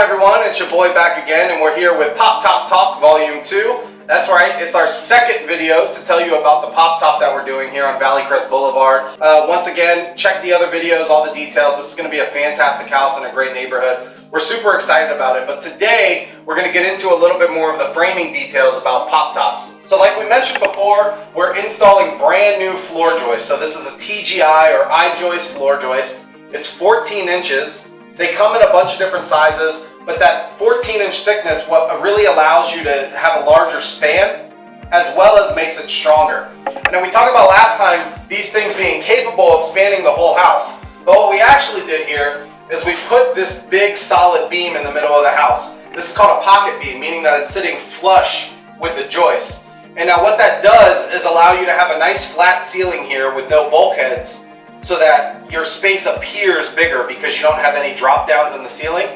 everyone? It's your boy back again, and we're here with Pop Top Talk Vol.2. That's right, it's our second video to tell you about the Pop Top that we're doing here on Valley Crest Boulevard. Once again, check the other videos, all the details. This is going to be a fantastic house in a great neighborhood. We're super excited about it, but today we're going to get into a little bit more of the framing details about Pop Tops. So like we mentioned before, we're installing brand new floor joists. So this is a TGI or I-joist floor joist. It's 14 inches. They come in a bunch of different sizes, but that 14-inch thickness what really allows you to have a larger span, as well as makes it stronger. And then we talked about last time these things being capable of spanning the whole house. But what we actually did here is we put this big solid beam in the middle of the house. This is called a pocket beam, meaning that it's sitting flush with the joist. And now what that does is allow you to have a nice flat ceiling here with no bulkheads, so that your space appears bigger because you don't have any drop downs in the ceiling.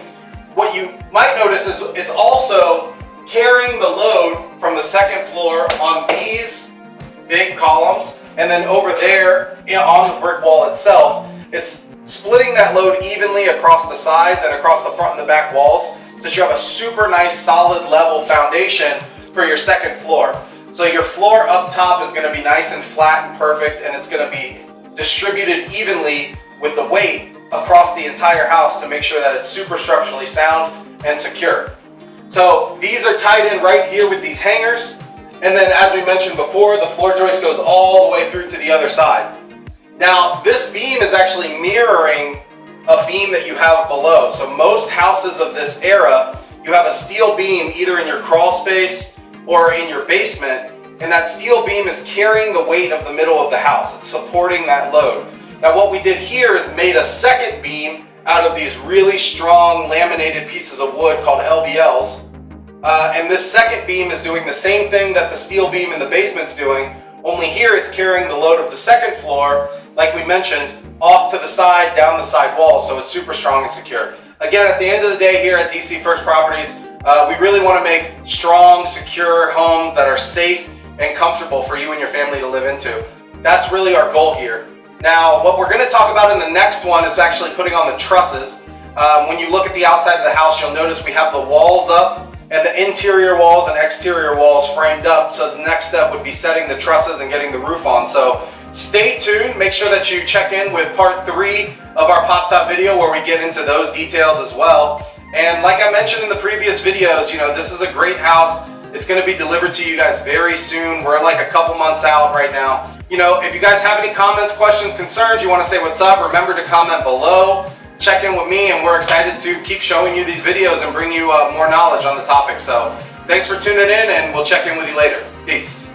What you might notice is it's also carrying the load from the second floor on these big columns, and then over there on the brick wall itself, it's splitting that load evenly across the sides and across the front and the back walls, so that you have a super nice solid level foundation for your second floor. So your floor up top is going to be nice and flat and perfect, and it's going to be distributed evenly with the weight across the entire house to make sure that it's super structurally sound and secure. So these are tied in right here with these hangers, and then as we mentioned before, the floor joist goes all the way through to the other side. Now this beam is actually mirroring a beam that you have below. So most houses of this era, you have a steel beam either in your crawl space or in your basement, and that steel beam is carrying the weight of the middle of the house. It's supporting that load. Now what we did here is made a second beam out of these really strong laminated pieces of wood called LVLs. And this second beam is doing the same thing that the steel beam in the basement's doing, only here it's carrying the load of the second floor, like we mentioned, off to the side, down the side wall, so it's super strong and secure. Again, at the end of the day here at DC First Properties, we really want to make strong, secure homes that are safe and comfortable for you and your family to live into. That's really our goal here. Now, what we're going to talk about in the next one is actually putting on the trusses. When you look at the outside of the house, you'll notice we have the walls up and the interior walls and exterior walls framed up. So the next step would be setting the trusses and getting the roof on. So stay tuned. Make sure that you check in with part 3 of our Pop Top video where we get into those details as well. And like I mentioned in the previous videos, this is a great house. It's going to be delivered to you guys very soon. We're like a couple months out right now. If you guys have any comments, questions, concerns, you want to say what's up, remember to comment below. Check in with me, and we're excited to keep showing you these videos and bring you more knowledge on the topic. So thanks for tuning in, and we'll check in with you later. Peace.